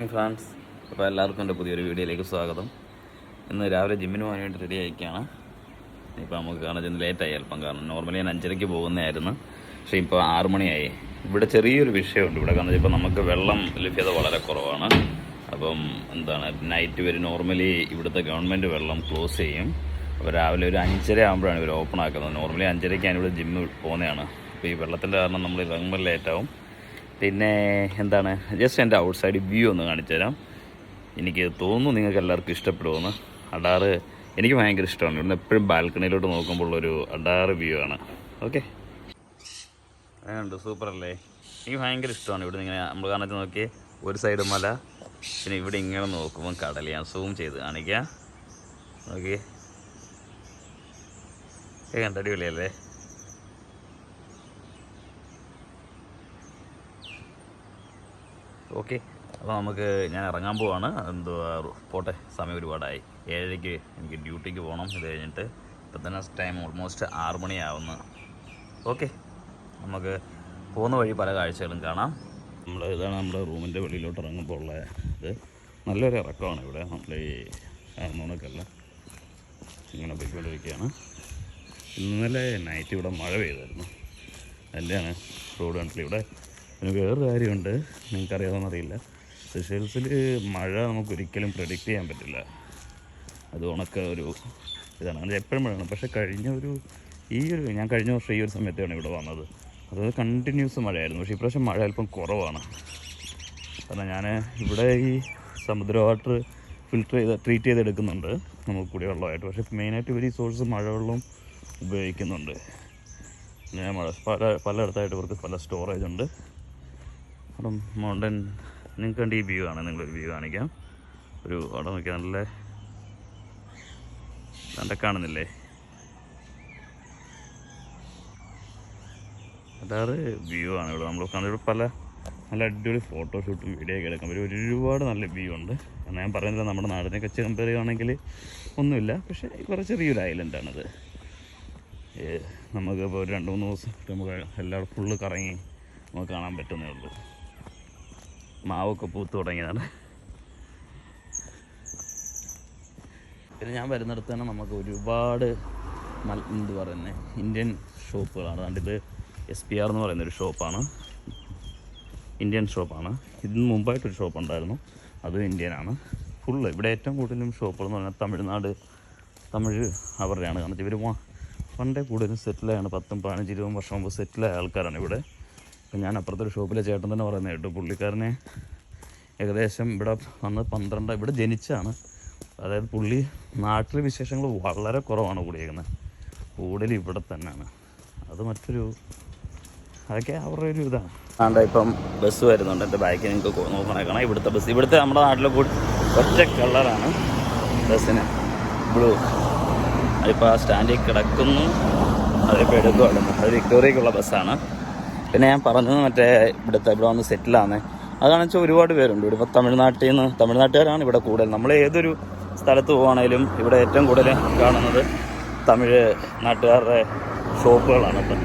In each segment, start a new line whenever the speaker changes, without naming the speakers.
France അപ്പോൾ എല്ലാവർക്കും എൻ്റെ പുതിയൊരു വീഡിയോയിലേക്ക് സ്വാഗതം. ഇന്ന് രാവിലെ ജിമ്മിന് പോകാൻ വേണ്ടി റെഡി ആയിക്കാണ്. ഇപ്പോൾ നമുക്ക് കാണാൻ ചെന്ന് ലേറ്റായി അല്പം, കാരണം നോർമലി ഞാൻ 5:30 പോകുന്നതായിരുന്നു. പക്ഷേ ഇപ്പോൾ 6 മണിയായി. ഇവിടെ ചെറിയൊരു വിഷയമുണ്ട്. ഇവിടെ കാരണം ഇപ്പോൾ നമുക്ക് വെള്ളം ലഭ്യത വളരെ കുറവാണ്. അപ്പം നൈറ്റ് വരെ നോർമലി ഇവിടുത്തെ ഗവൺമെൻറ് വെള്ളം ക്ലോസ് ചെയ്യും. അപ്പോൾ രാവിലെ ഒരു 5:30 ആകുമ്പോഴാണ് ഇവർ ഓപ്പൺ ആക്കുന്നത്. നോർമലി 5:30 ഞാനിവിടെ ജിമ്മിൽ പോകുന്നതാണ്. അപ്പോൾ ഈ വെള്ളത്തിൻ്റെ കാരണം നമ്മൾ ഇറങ്ങുമ്പോൾ ലേറ്റാവും. പിന്നെ ജസ്റ്റ് എൻ്റെ ഔട്ട് സൈഡ് വ്യൂ ഒന്ന് കാണിച്ചു തരാം. എനിക്ക് തോന്നുന്നു നിങ്ങൾക്ക് എല്ലാവർക്കും ഇഷ്ടപ്പെടുമെന്ന്. അടാറ് എനിക്ക് ഭയങ്കര ഇഷ്ടമാണ്. ഇവിടുന്ന് എപ്പോഴും ബാൽക്കണിയിലോട്ട് നോക്കുമ്പോഴുള്ളൊരു അടാറ് വ്യൂ ആണ്. ഓക്കെ, അതുകൊണ്ട് സൂപ്പറല്ലേ? എനിക്ക് ഭയങ്കര ഇഷ്ടമാണ്. ഇവിടെ ഇങ്ങനെ നമ്മൾ കാണിച്ച് നോക്കി, ഒരു സൈഡ് മല, പിന്നെ ഇവിടെ ഇങ്ങനെ നോക്കുമ്പോൾ കടൽ. ഞാൻ സൂം ചെയ്ത് കാണിക്കാം. നോക്കി, കണ്ടടിപൊളിയല്ലേ? ഓക്കെ, അപ്പോൾ ഞാൻ ഇറങ്ങാൻ പോവാണ്. പോട്ടെ, സമയം ഒരുപാടായി. 7:00 എനിക്ക് ഡ്യൂട്ടിക്ക് പോകണം. ഇത് കഴിഞ്ഞിട്ട് ഇപ്പം തന്നെ ടൈം ഓൾമോസ്റ്റ് 6 മണിയാവുന്നു. ഓക്കെ, നമുക്ക് പോകുന്ന വഴി പല കാഴ്ചകളും കാണാം. ഇതാണ് നമ്മുടെ റൂമിൻ്റെ വെളിയിലോട്ട് ഇറങ്ങുമ്പോൾ ഉള്ള ഇത്. നല്ലൊരു ഇറക്കമാണ് ഇവിടെ. നമ്മൾ ഈ ഹാർമോണൊക്കെല്ലാം ഇങ്ങനെ പോയിക്കൊണ്ടിരിക്കുകയാണ്. ഇന്നലെ നൈറ്റ് ഇവിടെ മഴ പെയ്തായിരുന്നു. അതിൻ്റെയാണ് റോഡ് കണ്ടില്ല. ഇവിടെ പിന്നെ വേറൊരു കാര്യമുണ്ട്, നിങ്ങൾക്കറിയാമെന്നറിയില്ല. സെഷൽസിൽ മഴ നമുക്കൊരിക്കലും പ്രെഡിക്റ്റ് ചെയ്യാൻ പറ്റില്ല. അത് ഒരു ഇതാണ്. അത് എപ്പോഴും മഴയാണ്. പക്ഷേ ഞാൻ കഴിഞ്ഞ വർഷം ഈ ഒരു സമയത്താണ് ഇവിടെ വന്നത്. അത് കണ്ടിന്യൂസ് മഴയായിരുന്നു. പക്ഷേ ഇപ്രാവശ്യം മഴ അല്പം കുറവാണ്. കാരണം ഞാൻ ഇവിടെ ഈ സമുദ്ര വാട്ടർ ട്രീറ്റ് ചെയ്തെടുക്കുന്നുണ്ട് നമുക്ക് കുടിവെള്ളമായിട്ട്. പക്ഷേ മെയിനായിട്ട് ഇവർ ഈ സോഴ്സ് മഴവെള്ളം ഉപയോഗിക്കുന്നുണ്ട്. ഞാൻ പലയിടത്തായിട്ട് ഇവർക്ക് പല സ്റ്റോറേജ് ഉണ്ട്. അപ്പം മൗണ്ടൻ നിങ്ങൾക്ക് വേണ്ടി ഈ വ്യൂ ആണ്. നിങ്ങളൊരു വ്യൂ കാണിക്കാം. അവിടെ നോക്കിയാൽ നല്ല കാണുന്നില്ലേ? അതാറ് വ്യൂ ആണ് ഇവിടെ. നമ്മൾ കണ്ടിവിടെ നല്ല അടിപൊളി ഫോട്ടോഷൂട്ടും വീഡിയോ ഒക്കെ എടുക്കാൻ പറ്റും. ഒരുപാട് നല്ല വ്യൂ ഉണ്ട്. കാരണം ഞാൻ പറയുന്നില്ല, നമ്മുടെ നാടിനെയൊക്കെ കമ്പയർ ചെയ്യുകയാണെങ്കിൽ ഒന്നുമില്ല. പക്ഷേ കുറേ ചെറിയൊരു ഐലൻഡാണിത്. നമുക്കിപ്പോൾ ഒരു 2-3 ദിവസം നമുക്ക് എല്ലാവരും ഫുള്ള് കറങ്ങി നമുക്ക് കാണാൻ പറ്റുന്നേ ഉള്ളൂ. മാവൊക്കെ പൂത്ത് തുടങ്ങിയതാണ്. പിന്നെ ഞാൻ വരുന്നിടത്ത് തന്നെ നമുക്ക് ഒരുപാട് ഇന്ത്യൻ ഷോപ്പുകളാണ്. അതുകൊണ്ട് ഇത് SPR എന്ന് പറയുന്നൊരു ഷോപ്പാണ്. ഇന്ത്യൻ ഷോപ്പാണ്. ഇതിന് മുമ്പായിട്ടൊരു ഷോപ്പ് ഉണ്ടായിരുന്നു, അതും ഇന്ത്യനാണ്. ഫുള്ള് ഇവിടെ ഏറ്റവും കൂടുതലും ഷോപ്പുകൾ എന്ന് പറഞ്ഞാൽ തമിഴ് അവരുടെയാണ്. കാരണം ഇവർ പണ്ടേ കൂടുതലും സെറ്റിലായാണ്. 10-15-20 വർഷം മുമ്പ് സെറ്റിലായ ആൾക്കാരാണ് ഇവിടെ. അപ്പം ഞാൻ അപ്പുറത്തൊരു ഷോപ്പിലെ ചേട്ടൻ തന്നെ പറയുന്നത് കേട്ടു, പുള്ളിക്കാരനെ ഏകദേശം ഇവിടെ വന്ന് 12 ഇവിടെ ജനിച്ചാണ്. അതായത് പുള്ളി നാട്ടിലെ വിശേഷങ്ങൾ വളരെ കുറവാണ് കൂടിയേക്കുന്നത്. കൂടുതൽ ഇവിടെ തന്നെയാണ്. അത് അതൊക്കെ അവരുടെ ഒരു ഇതാണ്. ഇപ്പം ബസ് വരുന്നുണ്ട്. എൻ്റെ ബാക്കിൽ നിങ്ങൾക്ക് നോക്കണേക്കണം. ഇവിടുത്തെ നമ്മുടെ നാട്ടിലെ ഒറ്റ കളറാണ് ബസ്സിന്, ബ്ലൂ. അതിപ്പോൾ ആ സ്റ്റാൻഡിൽ കിടക്കുന്നു. അതിപ്പോൾ എടുക്കുവാണ്. അത് വിക്ടോറിയക്കുള്ള ബസ്സാണ്. പിന്നെ ഞാൻ പറഞ്ഞത് ഇവിടെ വന്ന് സെറ്റിലാണ്. അതാണെന്ന് വെച്ചാൽ ഒരുപാട് പേരുണ്ട് ഇവിടെ. ഇപ്പോൾ തമിഴ്നാട്ടുകാരാണ് ഇവിടെ കൂടുതൽ. നമ്മൾ ഏതൊരു സ്ഥലത്ത് പോവുകയാണെങ്കിലും ഇവിടെ ഏറ്റവും കൂടുതൽ കാണുന്നത് തമിഴ് നാട്ടുകാരുടെ ഷോപ്പുകളാണ്. ഇപ്പം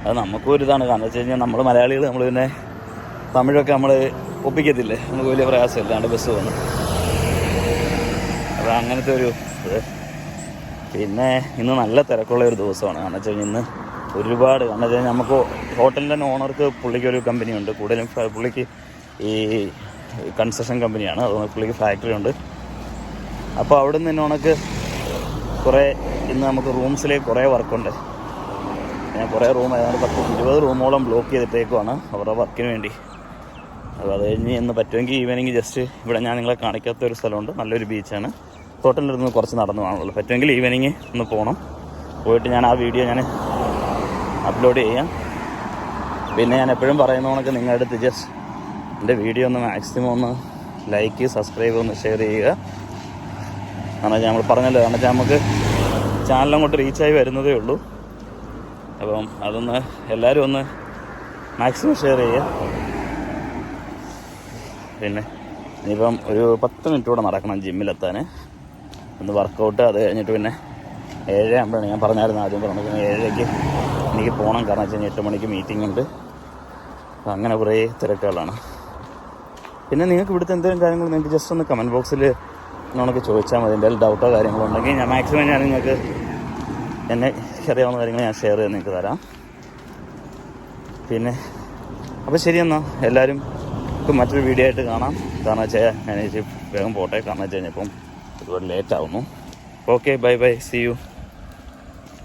അത് നമുക്കും ഒരിതാണ്. കാരണം വെച്ച് കഴിഞ്ഞാൽ നമ്മൾ മലയാളികൾ പിന്നെ തമിഴൊക്കെ നമ്മൾ ഒപ്പിക്കത്തില്ലേ, നമുക്ക് വലിയ പ്രയാസമില്ലാണ്ട് ബസ് പോകുന്നു. അപ്പോൾ അങ്ങനത്തെ ഒരു ഇത്. പിന്നെ ഇന്ന് നല്ല തിരക്കുള്ള ഒരു ദിവസമാണ്. കാരണം വെച്ച് കഴിഞ്ഞാൽ ഇന്ന് ഒരുപാട്, കാരണം വെച്ച് കഴിഞ്ഞാൽ നമുക്ക് ഹോട്ടലിൻ്റെ തന്നെ ഓണർക്ക് പുള്ളിക്കൊരു കമ്പനിയുണ്ട്. കൂടുതലും പുള്ളിക്ക് ഈ കൺസ്ട്രക്ഷൻ കമ്പനിയാണ്. അതുകൊണ്ട് പുള്ളിക്ക് ഫാക്ടറി ഉണ്ട്. അപ്പോൾ അവിടെ നിന്ന് ഓണക്ക് ഇന്ന് നമുക്ക് റൂംസിലേക്ക് കുറേ വർക്കുണ്ട്. ഞാൻ കുറേ റൂം, ഏതാണ്ട് 10-20 റൂമോളം ബ്ലോക്ക് ചെയ്തിട്ടേക്കുവാണ് അവരുടെ വർക്കിന് വേണ്ടി. അപ്പോൾ അത് കഴിഞ്ഞ് ഇന്ന് പറ്റുമെങ്കിൽ ഈവനിങ് ജസ്റ്റ് ഇവിടെ ഞാൻ നിങ്ങളെ കാണിക്കാത്ത ഒരു സ്ഥലമുണ്ട്, നല്ലൊരു ബീച്ചാണ്. ഹോട്ടലിലിരുന്ന് കുറച്ച് നടന്നു കാണുള്ളൂ. പറ്റുമെങ്കിൽ ഈവനിങ് ഒന്ന് പോകണം. പോയിട്ട് ഞാൻ ആ വീഡിയോ അപ്ലോഡ് ചെയ്യാം. പിന്നെ ഞാൻ എപ്പോഴും പറയുന്ന കണക്ക് നിങ്ങളുടെ അടുത്ത് ജസ്റ്റ് എൻ്റെ വീഡിയോ ഒന്ന് മാക്സിമം ഒന്ന് ലൈക്ക്, സബ്സ്ക്രൈബ്, ഒന്ന് ഷെയർ ചെയ്യുക. കാരണം നമ്മൾ പറഞ്ഞല്ലോ, കാരണം വെച്ചാൽ നമുക്ക് ചാനലങ്ങോട്ട് റീച്ചായി വരുന്നതേ ഉള്ളൂ. അപ്പം അതൊന്ന് എല്ലാവരും ഒന്ന് മാക്സിമം ഷെയർ ചെയ്യുക. പിന്നെ ഇനിയിപ്പം ഒരു 10 മിനിറ്റ് കൂടെ നടക്കണം ജിമ്മിലെത്താൻ, ഒന്ന് വർക്കൗട്ട്. അത് കഴിഞ്ഞിട്ട് പിന്നെ 7 ആകുമ്പോഴാണ് ഞാൻ പറഞ്ഞായിരുന്നു, ആദ്യം പറഞ്ഞത് 7:00 എനിക്ക് പോകണം. കാരണം വെച്ച് കഴിഞ്ഞാൽ 8 മണിക്ക് മീറ്റിംഗ് ഉണ്ട്. അപ്പം അങ്ങനെ കുറേ തിരക്കുകളാണ്. പിന്നെ നിങ്ങൾക്ക് ഇവിടുത്തെ എന്തെങ്കിലും കാര്യങ്ങൾ നിങ്ങൾക്ക് ജസ്റ്റ് ഒന്ന് കമൻറ്റ് ബോക്സിൽ നമുക്ക് ചോദിച്ചാൽ മതി. എന്തെങ്കിലും ഡൗട്ടോ കാര്യങ്ങളോ ഉണ്ടെങ്കിൽ ഞാൻ മാക്സിമം ഞാൻ നിങ്ങൾക്ക് എന്നെ അറിയാവുന്ന കാര്യങ്ങൾ ഞാൻ ഷെയർ ചെയ്ത് നിങ്ങൾക്ക് തരാം. പിന്നെ അപ്പോൾ ശരിയെന്നാൽ എല്ലാവരും ഇപ്പം മറ്റൊരു വീഡിയോ ആയിട്ട് കാണാം. കാരണം വെച്ചാൽ ഞാൻ വേഗം പോട്ടെ, കാരണം വെച്ച് കഴിഞ്ഞപ്പം ഒരുപാട് ലേറ്റ് ആവുന്നു. Okay, bye bye, see U.